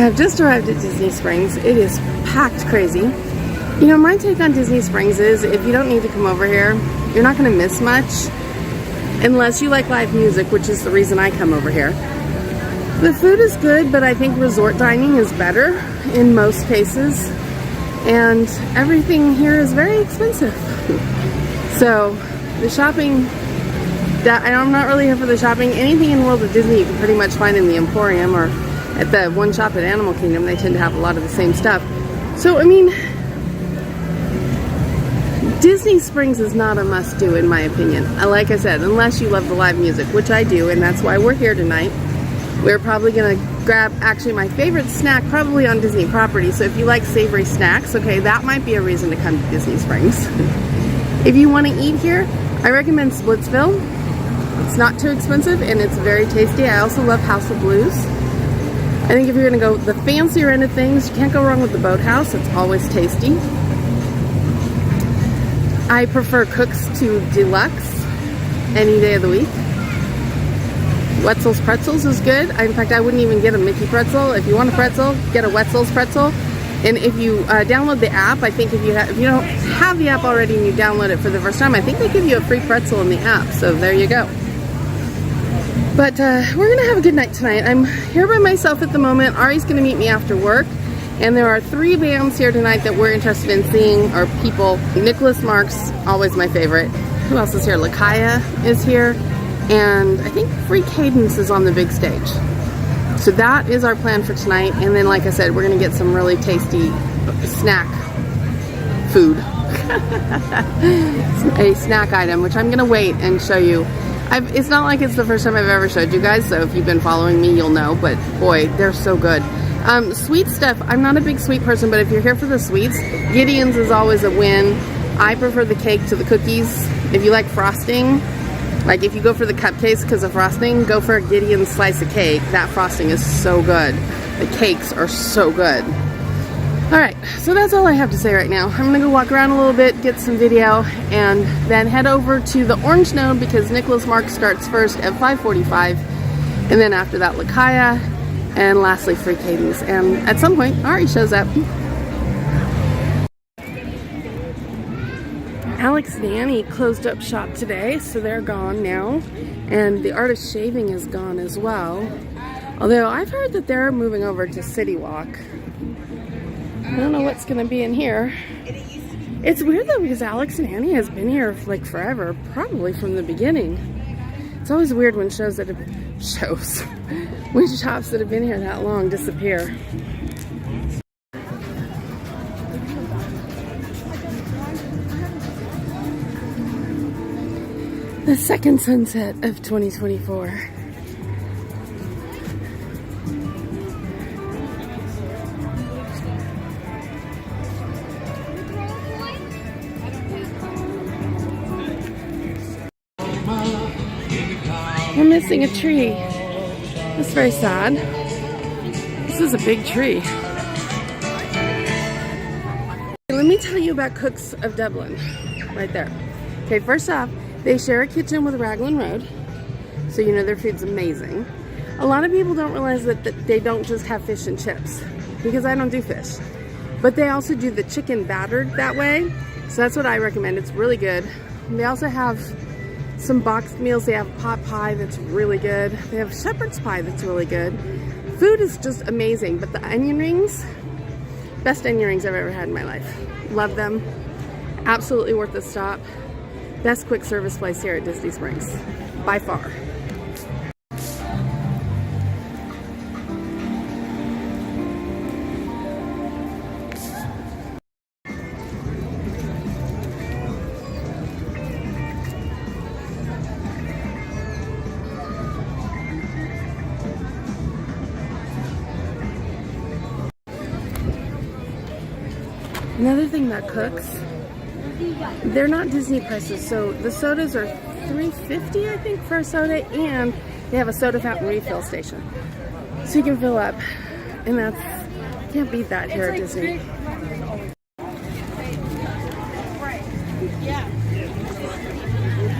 I've just arrived at Disney Springs. It is packed crazy. You know, my take on Disney Springs is if you don't need to come over here, you're not going to miss much unless you like live music, which is the reason I come over here. The food is good, but I think resort dining is better in most cases, and everything here is very expensive. So the shopping, I'm not really here for the shopping. Anything in World of Disney you can pretty much find in the Emporium or at the one shop at Animal Kingdom. They tend to have a lot of the same stuff. So, I mean, Disney Springs is not a must-do in my opinion. Like I said, unless you love the live music, which I do, and that's why we're here tonight. We're probably going to grab, actually, my favorite snack probably on Disney property. So if you like savory snacks, okay, that might be a reason to come to Disney Springs. If you want to eat here, I recommend Splitsville. It's not too expensive, and it's very tasty. I also love House of Blues. I think if you're going to go the fancier end of things, you can't go wrong with the Boathouse. It's always tasty. I prefer Cook's to Deluxe any day of the week. Wetzel's Pretzels is good. In fact, I wouldn't even get a Mickey pretzel. If you want a pretzel, get a Wetzel's pretzel. And if you download the app, I think if you don't have the app already and you download it for the first time, I think they give you a free pretzel in the app. So there you go. But we're going to have a good night tonight. I'm here by myself at the moment. Ari's going to meet me after work. And there are 3 bands here tonight that we're interested in seeing, or people. Nicholas Marks, always my favorite. Who else is here? Lakaya is here. And I think Free Cadence is on the big stage. So that is our plan for tonight. And then, like I said, we're going to get some really tasty snack food. A snack item, which I'm going to wait and show you. It's not like it's the first time I've ever showed you guys, so if you've been following me, you'll know, but boy, they're so good. Sweet stuff, I'm not a big sweet person, but if you're here for the sweets, Gideon's is always a win. I prefer the cake to the cookies. If you like frosting, like if you go for the cupcakes because of frosting, go for a Gideon's slice of cake. That frosting is so good. The cakes are so good. Alright, so that's all I have to say right now. I'm going to go walk around a little bit, get some video, and then head over to the Orange Node because Nicholas Marks starts first at 5:45, and then after that Lakaya, and lastly Free Cadence. And at some point, Ari shows up. Alex and Annie closed up shop today, so they're gone now, and the Artist Shaving is gone as well. Although I've heard that they're moving over to City Walk. I don't know what's gonna be in here. It's weird though because Alex and Annie has been here like forever, probably from the beginning. It's always weird when shops that have been here that long disappear. The second sunset of 2024. We're missing a tree. That's very sad. This is a big tree. Let me tell you about Cooks of Dublin. Right there. Okay, first off, they share a kitchen with Raglan Road. So you know their food's amazing. A lot of people don't realize that they don't just have fish and chips. Because I don't do fish. But they also do the chicken battered that way. So that's what I recommend. It's really good. And they also have some boxed meals. They have pot pie that's really good. They have shepherd's pie that's really good. Food is just amazing, but the onion rings, best onion rings I've ever had in my life. Love them. Absolutely worth the stop. Best quick service place here at Disney Springs, by far. Another thing about Cooks they're not Disney prices. So the sodas are $3.50, I think, for a soda, and they have a soda fountain refill station, so you can fill up, and can't beat that here at Disney.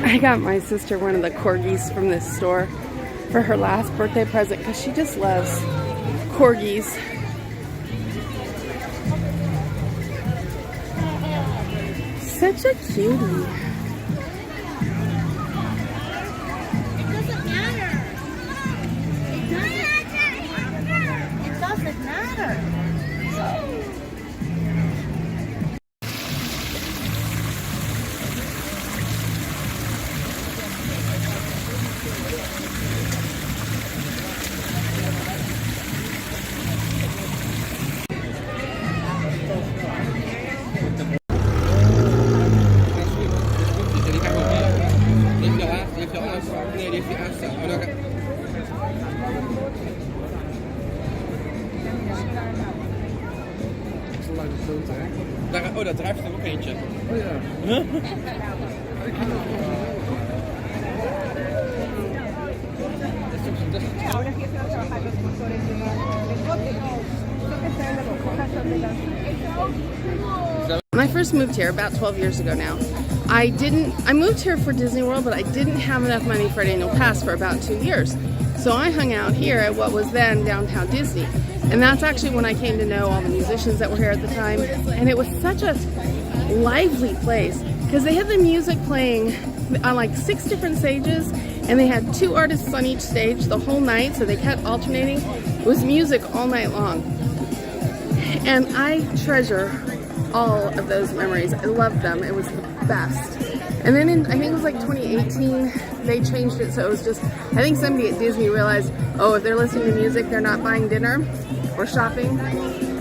I got my sister one of the corgis from this store for her last birthday present because she just loves corgis. Such a cutie. It doesn't matter. It doesn't matter. Oh, daar drijft er ook eentje. Oh ja. When I first moved here about 12 years ago now, I moved here for Disney World, but I didn't have enough money for an annual pass for about 2 years. So I hung out here at what was then Downtown Disney. And that's actually when I came to know all the musicians that were here at the time. And it was such a lively place because they had the music playing on like 6 different stages, and they had 2 artists on each stage the whole night, so they kept alternating. It was music all night long. And I treasure all of those memories. I loved them. It was the best. And then I think it was like 2018, they changed it so it was just, I think somebody at Disney realized, oh, if they're listening to music, they're not buying dinner or shopping.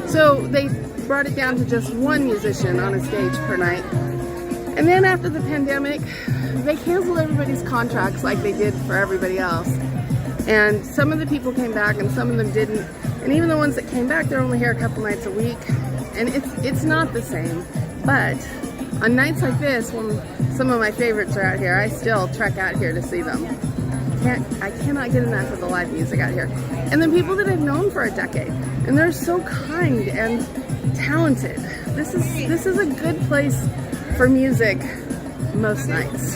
So they brought it down to just 1 musician on a stage per night. And then after the pandemic, they canceled everybody's contracts like they did for everybody else. And some of the people came back and some of them didn't. And even the ones that came back, they're only here a couple nights a week. And it's not the same. But on nights like this, when some of my favorites are out here, I still trek out here to see them. I cannot get enough of the live music out here. And then people that I've known for a decade. And they're so kind and talented. This is a good place for music most nights.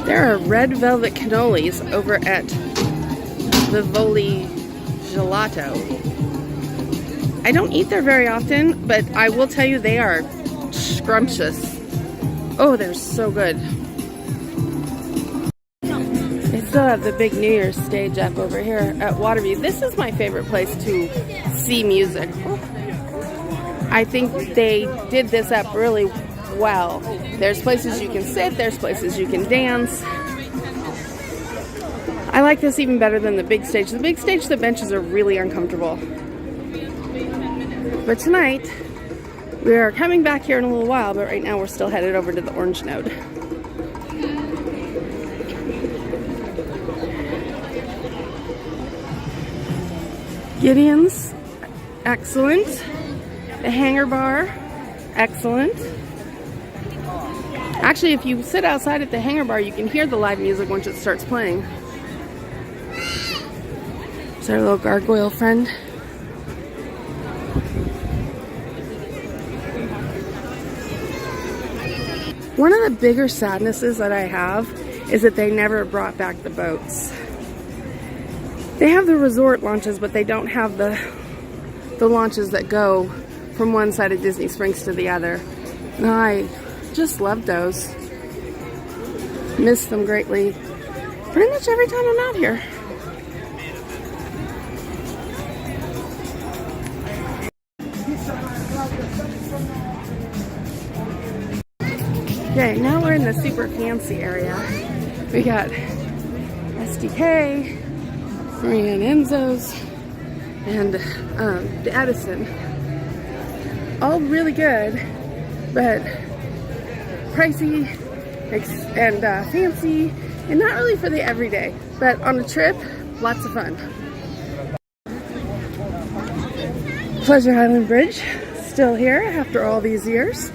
There are red velvet cannolis over at the Voli Gelato. I don't eat there very often, but I will tell you they are scrumptious. Oh, they're so good. They still have the big New Year's stage up over here at Waterview. This is my favorite place to see music. I think they did this up really well. There's places you can sit, there's places you can dance. I like this even better than the big stage. The big stage, the benches are really uncomfortable. But tonight, we are coming back here in a little while, but right now we're still headed over to the Orange Node. Gideon's, excellent. The Hangar Bar, excellent. Actually, if you sit outside at the Hangar Bar, you can hear the live music once it starts playing. It's our little gargoyle friend. One of the bigger sadnesses that I have is that they never brought back the boats. They have the resort launches, but they don't have the launches that go from one side of Disney Springs to the other. And I just loved those. Miss them greatly. Pretty much every time I'm out here. Okay, now we're in the super fancy area. We got SDK, Maria and Enzo's, and the Edison. All really good, but pricey and fancy, and not really for the everyday. But on a trip, lots of fun. Pleasure Island Bridge, Still here after all these years.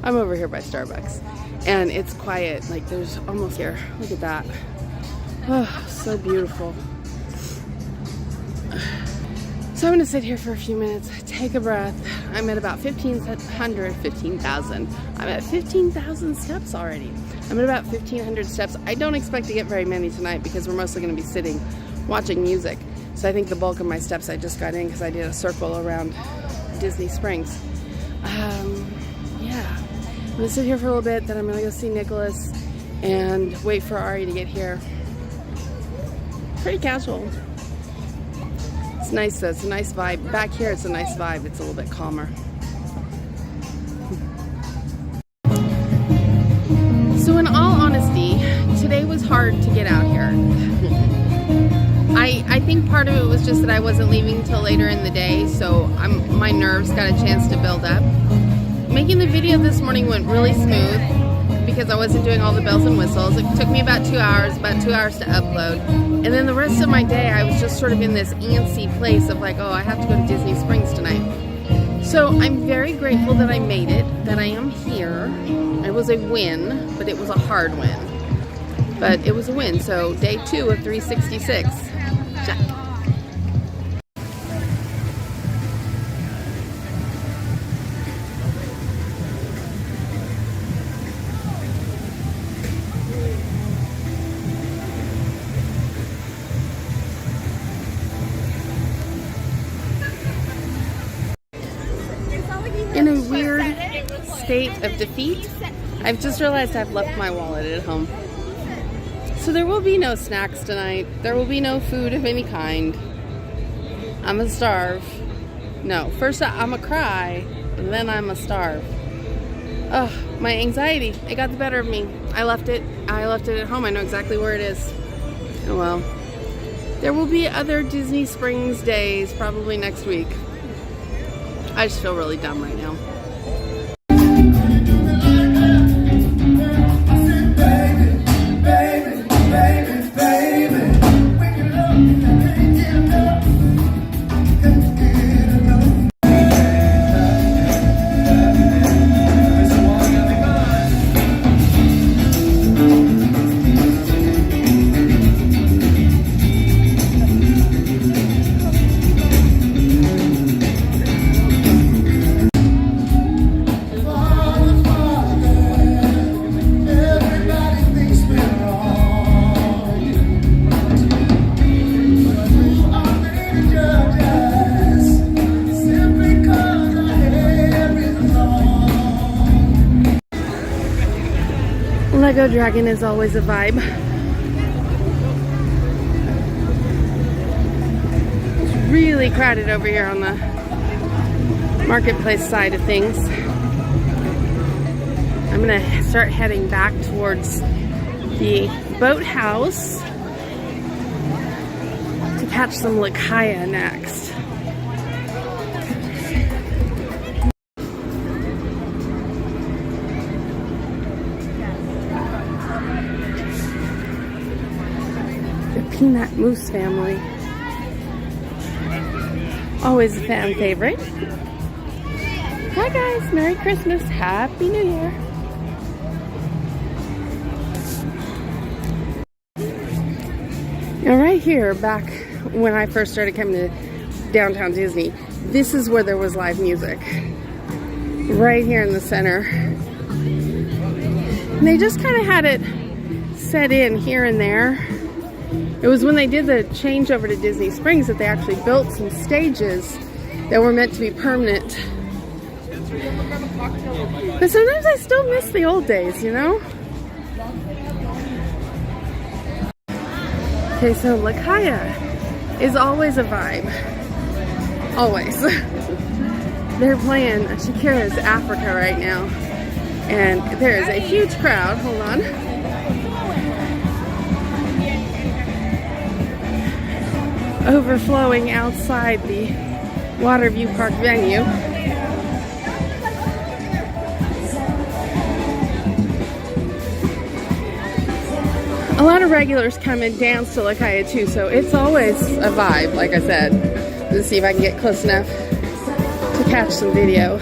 I'm over here by Starbucks and it's quiet, like there's almost here. Look at that. Oh, so beautiful. So I'm gonna sit here for a few minutes, take a breath. I'm at about 15,000. I'm at 15,000 steps already. I'm at about 1,500 steps. I don't expect to get very many tonight because we're mostly gonna be sitting watching music. So I think the bulk of my steps I just got in because I did a circle around Disney Springs. Yeah, I'm gonna sit here for a little bit, then I'm gonna go see Nicholas and wait for Ari to get here. Pretty casual. It's nice though, it's a nice vibe. Back here it's a nice vibe, it's a little bit calmer. So in all honesty, today was hard to get out here. I think part of it was just that I wasn't leaving till later in the day, so my nerves got a chance to build up. Making the video this morning went really smooth because I wasn't doing all the bells and whistles. It took me about 2 hours to upload. And then the rest of my day, I was just sort of in this antsy place of like, oh, I have to go to Disney Springs tonight. So I'm very grateful that I made it, that I am here. It was a win, but it was a hard win. But it was a win, so day 2 of 366. Check. In a weird state of defeat, I've just realized I've left my wallet at home. So there will be no snacks tonight. There will be no food of any kind. I'm gonna starve. No, first I'm gonna cry, and then I'm gonna starve. Ugh, my anxiety, it got the better of me. I left it at home. I know exactly where it is. Oh well. There will be other Disney Springs days probably next week. I just feel really dumb right now. Lego Dragon is always a vibe. It's really crowded over here on the marketplace side of things. I'm gonna start heading back towards the boathouse to catch some Lakaya next. Peanut Moose family. Always a fan favorite. Hi guys, Merry Christmas, Happy New Year. Now right here, back when I first started coming to downtown Disney, this is where there was live music. Right here in the center. And they just kind of had it set in here and there. It was when they did the change over to Disney Springs that they actually built some stages that were meant to be permanent. But sometimes I still miss the old days, you know? Okay, so Lakaya is always a vibe. Always. They're playing Shakira's Africa right now. And there is a huge crowd. Hold on. Overflowing outside the Waterview Park venue. A lot of regulars come and dance to Lakaya too, so it's always a vibe, like I said. Let's see if I can get close enough to catch some video.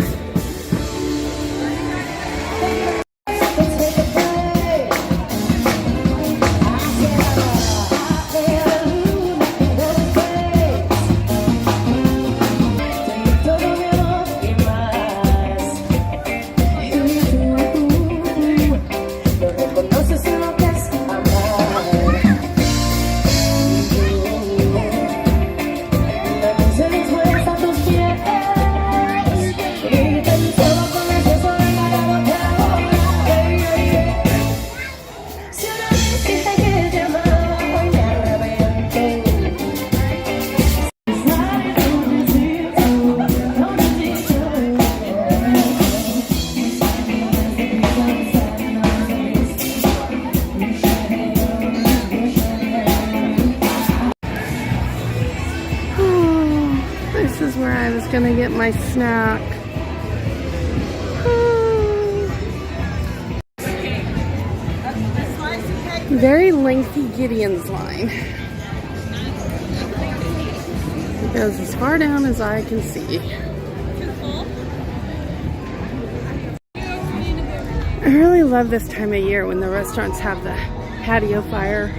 This is where I was gonna get my snack. Very lengthy Gideon's line. It goes as far down as I can see. I really love this time of year when the restaurants have the patio fire.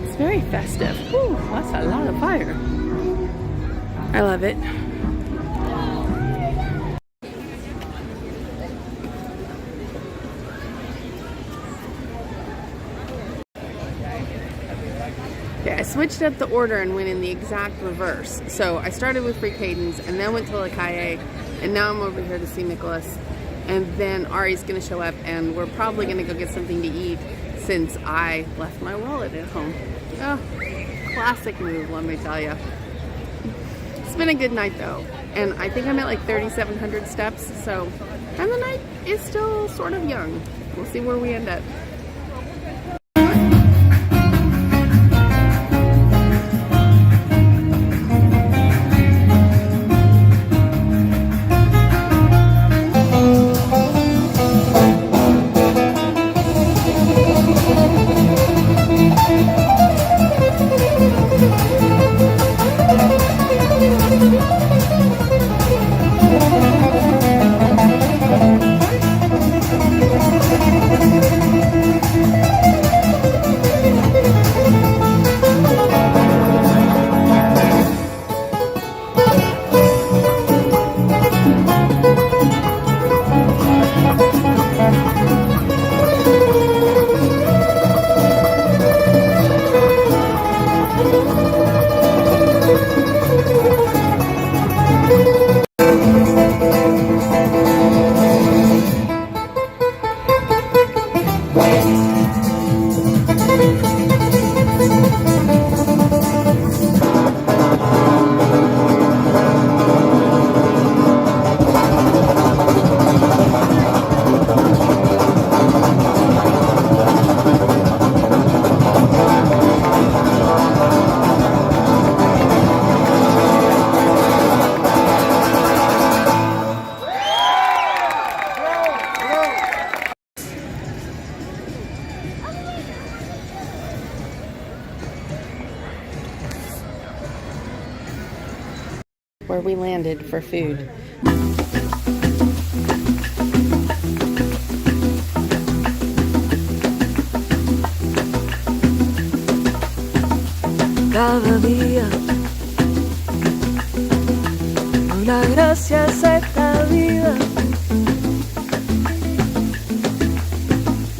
It's very festive. Whew, that's a lot of fire. I love it. Okay, I switched up the order and went in the exact reverse. So I started with Free Cadence and then went to Lakaye, and now I'm over here to see Nicholas. And then Ari's gonna show up and we're probably gonna go get something to eat since I left my wallet at home. Oh, classic move, let me tell you. It's been a good night though, and I think I'm at like 3,700 steps, so, and the night is still sort of young. We'll see where we end up. Where we landed for food. Cada día